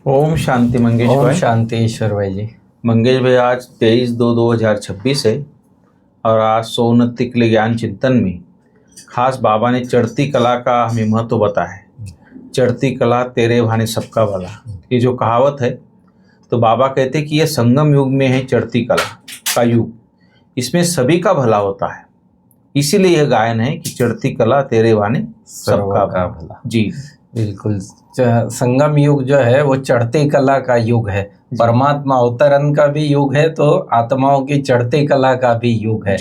ओम शांति मंगेश ओम भाई। शांति ईश्वर भाई जी। मंगेश भाई, आज 23/2/2026 है और आज सोउन्नति के लिए ज्ञान चिंतन में खास बाबा ने चढ़ती कला का हमें महत्व बताया है। चढ़ती कला तेरे भाने सबका भला, ये जो कहावत है, तो बाबा कहते हैं कि यह संगम युग में है चढ़ती कला का युग, इसमें सभी का भला होता है। इसीलिए यह गायन है कि चढ़ती कला तेरे भाने सबका भला। जी बिल्कुल। संगम युग जो है वो चढ़ती कला का युग है। परमात्मा अवतरण का भी युग है, तो आत्माओं की चढ़ती कला का भी युग है।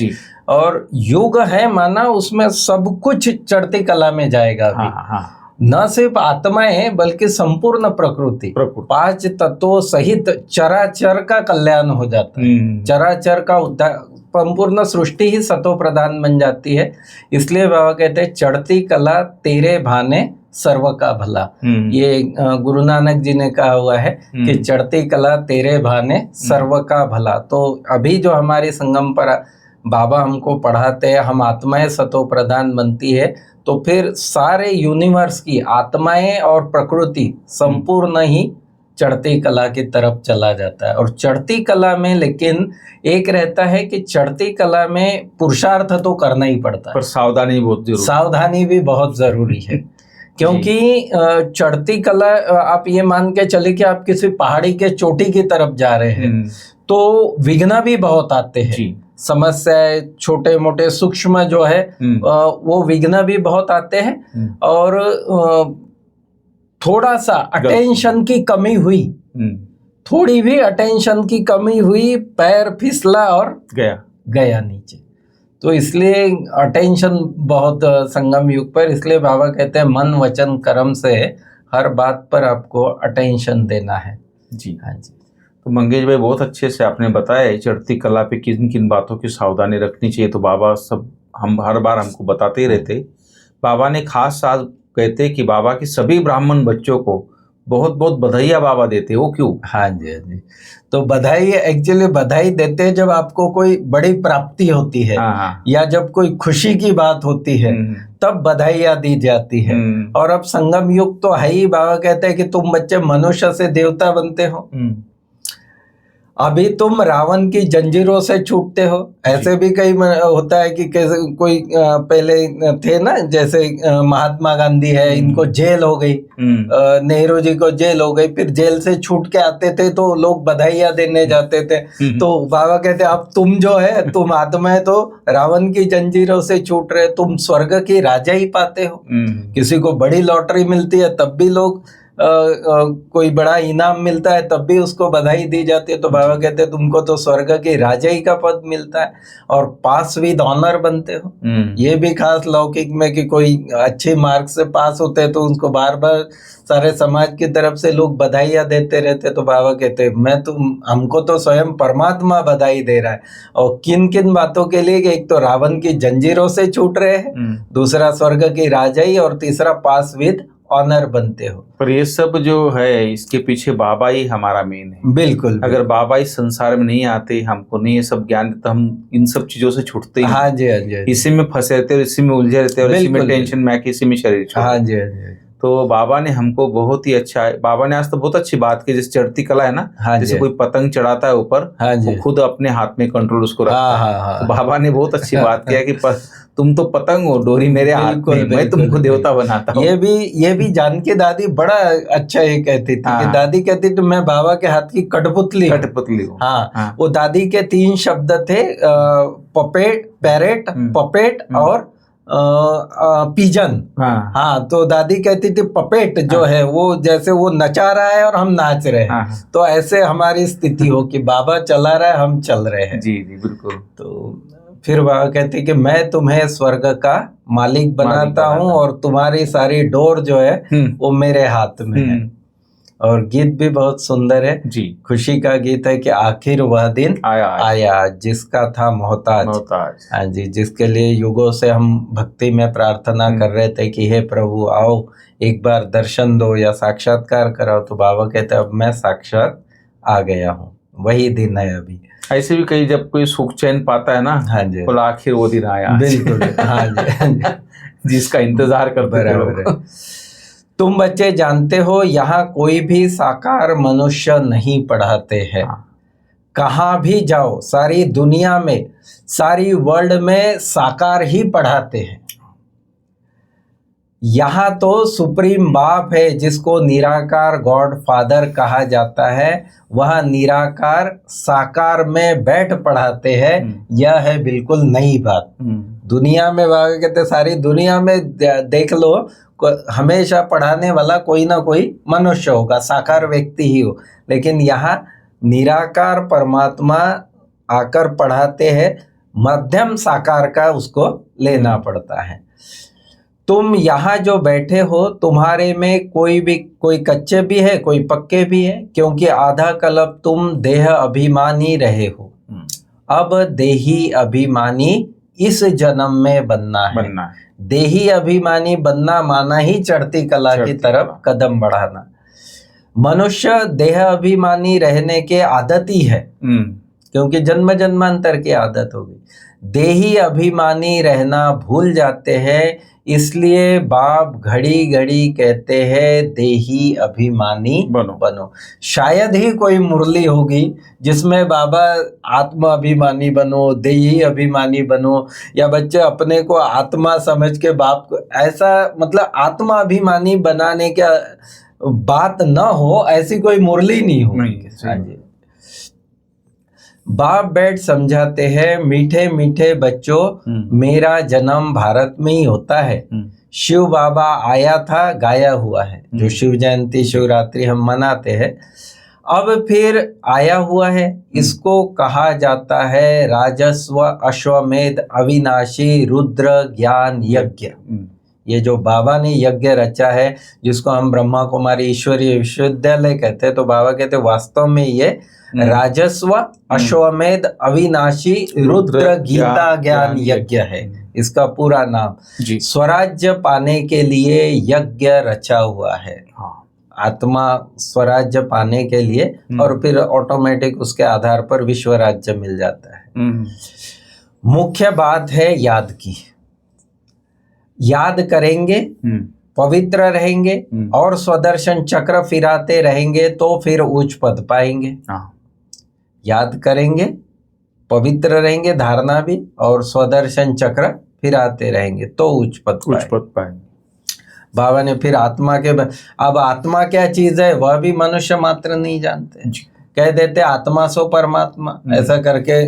और युग है माना उसमें सब कुछ चढ़ती कला में जाएगा अभी। न सिर्फ आत्माएं बल्कि संपूर्ण प्रकृति 5 तत्वों सहित चराचर का कल्याण हो जाता है। चराचर का उद्धार, संपूर्ण सृष्टि ही सतो प्रधान बन जाती है। इसलिए बाबा कहते हैं चढ़ती कला तेरे भाने सर्व का भला। ये गुरु नानक जी ने कहा हुआ है कि चढ़ती कला तेरे भाने सर्व का भला। तो अभी जो हमारी संगम पर बाबा हमको पढ़ाते हैं, हम आत्माएं सतो प्रधान बनती है, तो फिर सारे यूनिवर्स की आत्माएं और प्रकृति संपूर्ण ही चढ़ती कला की तरफ चला जाता है। और चढ़ती कला में लेकिन एक रहता है कि चढ़ती कला में पुरुषार्थ तो करना ही पड़ता है, पर सावधानी भी बहुत जरूरी है। क्योंकि चढ़ती कला, आप ये मान के चले कि आप किसी पहाड़ी के चोटी की तरफ जा रहे हैं तो विघ्न भी बहुत आते हैं। समस्याएं छोटे मोटे सूक्ष्म जो है वो विघ्न भी बहुत आते हैं। और थोड़ा सा अटेंशन की कमी हुई, थोड़ी भी अटेंशन की कमी हुई, पैर फिसला और गया नीचे। तो इसलिए अटेंशन बहुत संगम युग पर, इसलिए बाबा कहते हैं मन वचन कर्म से हर बात पर आपको अटेंशन देना है। जी हाँ जी। तो मंगेश भाई, बहुत अच्छे से आपने बताया चढ़ती कला पे किन किन बातों की सावधानी रखनी चाहिए। तो बाबा सब हम हर बार हमको बताते ही रहते। बाबा ने खास आज कहते कि बाबा की सभी ब्राह्मण बच्चों को बहुत बहुत बधाइयाँ बाबा देते। वो क्यों? हाँ जी, हाँ जी। तो बधाई, एक्चुअली बधाई देते हैं जब आपको कोई बड़ी प्राप्ति होती है या जब कोई खुशी की बात होती है तब बधाइयाँ दी जाती है। और अब संगम युग तो है ही। बाबा कहते हैं कि तुम बच्चे मनुष्य से देवता बनते हो। अभी तुम रावण की जंजीरों से छूटते हो। ऐसे भी कई होता है कि कैसे कोई पहले थे ना, जैसे महात्मा गांधी है, इनको जेल हो गई, नेहरू जी को जेल हो गई, फिर जेल से छूट के आते थे तो लोग बधाइयाँ देने जाते थे। तो बाबा कहते अब तुम जो है, तुम आत्मा है तो रावण की जंजीरों से छूट रहे, तुम स्वर्ग की राजा ही पाते हो। किसी को बड़ी लॉटरी मिलती है तब भी लोग कोई बड़ा इनाम मिलता है तब भी उसको बधाई दी जाती है। तो बाबा कहते हैं तुमको तो स्वर्ग की राजा ही का पद मिलता है और पास विद ऑनर बनते हो। ये भी खास लौकिक में कि कोई अच्छे मार्क्स से पास होते हैं तो उनको बार बार सारे समाज की तरफ से लोग बधाइयाँ देते रहते। तो बाबा कहते हैं हमको तो स्वयं परमात्मा बधाई दे रहा है। और किन किन बातों के लिए? एक तो रावण की जंजीरों से छूट रहे हैं, दूसरा स्वर्ग की राजा ही, और तीसरा पास विद ऑनर बनते हो। पर ये सब जो है इसके पीछे बाबा ही हमारा मेन है। बिल्कुल। अगर बाबा इस संसार में नहीं आते, हमको नहीं ये सब ज्ञान देते, हम इन सब चीजों से छूटते ही। हाँ जी, हाँ जी। इसी में फंसे रहते और इसी में उलझे रहते और इसी में टेंशन में आके इसी में शरीर। हाँ जी, हाँ जी। तो बाबा ने हमको बहुत ही अच्छा है। बाबा ने आज तो बहुत अच्छी बात की, जैसे चढ़ती कला है ना, जैसे कोई पतंग चढ़ाता है ऊपर, वो खुद अपने हाथ में कंट्रोल उसको रखता है। तो बाबा ने बहुत अच्छी बात किया कि तुम तो पतंग हो, डोरी मेरे हाथ में, मैं तुमको देवता बनाता हूँ। ये भी जानकी दादी बड़ा अच्छा ये कहती थी कि दादी कहती थी मैं बाबा के हाथ की कठपुतली हूँ। हाँ, वो दादी के 3 शब्द थे, पपेट, पैरेट, पपेट और पिजन। हाँ, तो दादी कहती थी पपेट जो है वो जैसे वो नचा रहा है और हम नाच रहे हैं। तो ऐसे हमारी स्थिति हो कि बाबा चला रहा है, हम चल रहे हैं। जी जी, बिल्कुल। तो फिर बाबा कहती कि मैं तुम्हें स्वर्ग का मालिक बनाता हूँ और तुम्हारी सारी डोर जो है वो मेरे हाथ में है। और गीत भी बहुत सुंदर है जी। खुशी का गीत है कि आखिर वह दिन आया जिसका था मोहताज। हाँ जी, जिसके लिए युगों से हम भक्ति में प्रार्थना कर रहे थे कि हे प्रभु आओ एक बार दर्शन दो या साक्षात्कार कराओ। तो बाबा कहते अब मैं साक्षात आ गया हूँ, वही दिन है अभी। ऐसे भी कहीं जब कोई सुख चैन पाता है ना, हाँ जी, बोला आखिर वो दिन आया। बिल्कुल। हाँ जी, जिसका इंतजार करते थे लोग। तुम बच्चे जानते हो यहाँ कोई भी साकार मनुष्य नहीं पढ़ाते हैं। कहाँ भी जाओ सारी दुनिया में, सारी वर्ल्ड में साकार ही पढ़ाते हैं। यहाँ तो सुप्रीम बाप है जिसको निराकार गॉड फादर कहा जाता है, वह निराकार साकार में बैठ पढ़ाते हैं। यह है बिल्कुल नई बात। दुनिया में बाबा कहते सारी दुनिया में देख लो, हमेशा पढ़ाने वाला कोई ना कोई मनुष्य होगा, साकार व्यक्ति ही हो, लेकिन यहाँ निराकार परमात्मा आकर पढ़ाते हैं। मध्यम साकार का उसको लेना पड़ता है। तुम यहाँ जो बैठे हो तुम्हारे में कोई कच्चे भी है, कोई पक्के भी है, क्योंकि आधा कल्प तुम देह अभिमानी रहे हो। अब देही अभिमानी इस जन्म में बनना है। देही अभिमानी बनना माना ही चढ़ती कला की तरफ कदम बढ़ाना। मनुष्य देह अभिमानी रहने के आदती है, क्योंकि जन्म जन्मांतर की आदत हो गई। देही अभिमानी रहना भूल जाते हैं, इसलिए बाप घड़ी घड़ी कहते हैं देही अभिमानी बनो। शायद ही कोई मुरली होगी जिसमें बाबा आत्मा अभिमानी बनो, देही अभिमानी बनो, या बच्चे अपने को आत्मा समझ के बाप को ऐसा मतलब आत्मा अभिमानी बनाने का बात न हो, ऐसी कोई मुरली नहीं हो। हाँ जी। बाप बैठ समझाते हैं, मीठे मीठे बच्चों मेरा जन्म भारत में ही होता है। शिव बाबा आया था, गाया हुआ है, जो शिव जयंती शिवरात्रि हम मनाते हैं। अब फिर आया हुआ है, इसको कहा जाता है राजस्व अश्वमेध अविनाशी रुद्र ज्ञान यज्ञ। ये जो बाबा ने यज्ञ रचा है, जिसको हम ब्रह्मा कुमारी ईश्वरीय विश्वविद्यालय कहते हैं, तो बाबा कहते हैं वास्तव में ये राजस्व अश्वमेध अविनाशी रुद्र गीता ज्ञान यज्ञ है इसका पूरा नाम। स्वराज्य पाने के लिए यज्ञ रचा हुआ है। आत्मा स्वराज्य पाने के लिए, और फिर ऑटोमेटिक उसके आधार पर विश्व राज्य मिल जाता है। मुख्य बात है याद की। याद करेंगे, पवित्र रहेंगे और स्वदर्शन चक्र फिराते रहेंगे तो फिर उच्च पद पाएंगे। याद करेंगे, पवित्र रहेंगे, धारणा भी, और स्वदर्शन चक्र फिराते रहेंगे तो उच्च पद पाएंगे। बाबा ने फिर आत्मा के अब आत्मा क्या चीज है वह भी मनुष्य मात्र नहीं जानते। कह देते आत्मा सो परमात्मा, ऐसा करके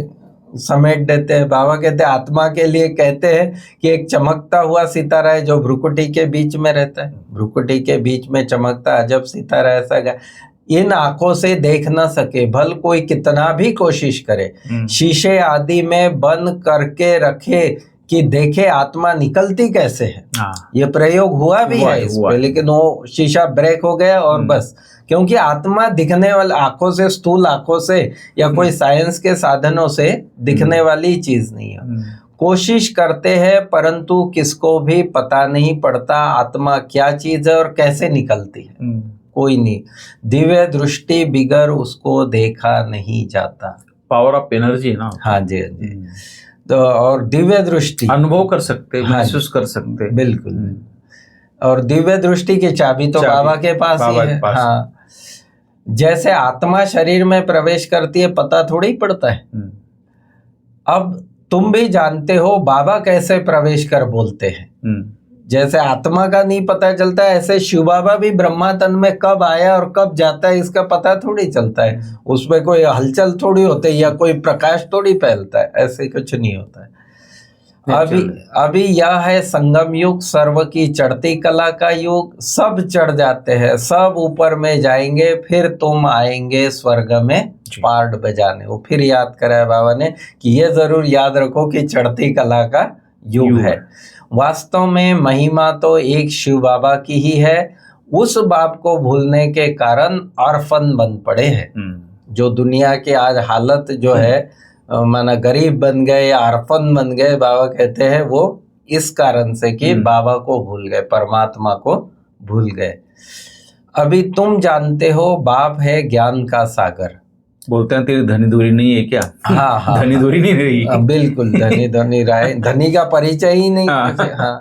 समेट देते हैं। बाबा कहते हैं आत्मा के लिए कहते हैं कि एक चमकता हुआ सितारा है जो भ्रुकुटी के बीच में रहता है। भ्रुकुटी के बीच में चमकता अजब सितारा, ऐसा इन आंखों से देख ना सके, भल कोई कितना भी कोशिश करे। शीशे आदि में बंद करके रखे कि देखे आत्मा निकलती कैसे है। ये प्रयोग हुआ भी है इस पे, लेकिन वो शीशा ब्रेक हो गया और बस, क्योंकि आत्मा दिखने वाले आंखों से, स्थूल आंखों से या कोई साइंस के साधनों से दिखने वाली चीज नहीं है। कोशिश करते हैं परंतु किसको भी पता नहीं पड़ता आत्मा क्या चीज है और कैसे निकलती है, कोई नहीं। दिव्य दृष्टि बिगर उसको देखा नहीं जाता। पावर ऑफ एनर्जी है ना। हाँ जी, हाँ जी। तो और दिव्य दृष्टि अनुभव कर सकते, महसूस कर सकते, बिल्कुल। और दिव्य दृष्टि की चाबी तो बाबा के पास ही है। हाँ, जैसे आत्मा शरीर में प्रवेश करती है पता थोड़ी पड़ता है। अब तुम भी जानते हो बाबा कैसे प्रवेश कर बोलते हैं। जैसे आत्मा का नहीं पता चलता है, ऐसे शिव बाबा भी ब्रह्मा तन में कब आया और कब जाता है इसका पता थोड़ी चलता है। उसमें कोई हलचल थोड़ी होती है या कोई प्रकाश थोड़ी फैलता है, ऐसे कुछ नहीं होता है। अभी यह है संगम युग, सर्व की चढ़ती कला का युग। सब चढ़ जाते हैं, सब ऊपर में जाएंगे, फिर तुम आएंगे स्वर्ग में पार्ट बजाने। वो फिर याद करा है बाबा ने कि ये जरूर याद रखो कि चढ़ती कला का युग है। वास्तव में महिमा तो एक शिव बाबा की ही है। उस बाप को भूलने के कारण ऑर्फन बन पड़े हैं। जो दुनिया की आज हालत जो है, माना गरीब बन गए या ऑर्फन बन गए, बाबा कहते हैं वो इस कारण से कि बाबा को भूल गए, परमात्मा को भूल गए। अभी तुम जानते हो बाप है ज्ञान का सागर। बोलते हैं तेरी धनी दूरी नहीं है क्या? हाँ हाँ, धनी दूरी नहीं रही। बिल्कुल, धनी धनी राय, धनी का परिचय ही नहीं। हाँ,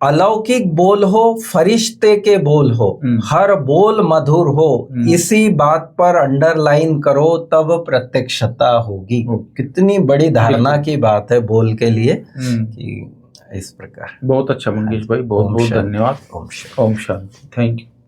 अलौकिक बोल हो, फरिश्ते के बोल हो, हर बोल मधुर हो, इसी बात पर अंडरलाइन करो तब प्रत्यक्षता होगी। कितनी बड़ी धारणा की बात है बोल के लिए कि इस प्रकार। बहुत अच्छा मंगेश भाई, बहुत बहुत धन्यवाद। ओम शांति। ओम शांति। Thank you.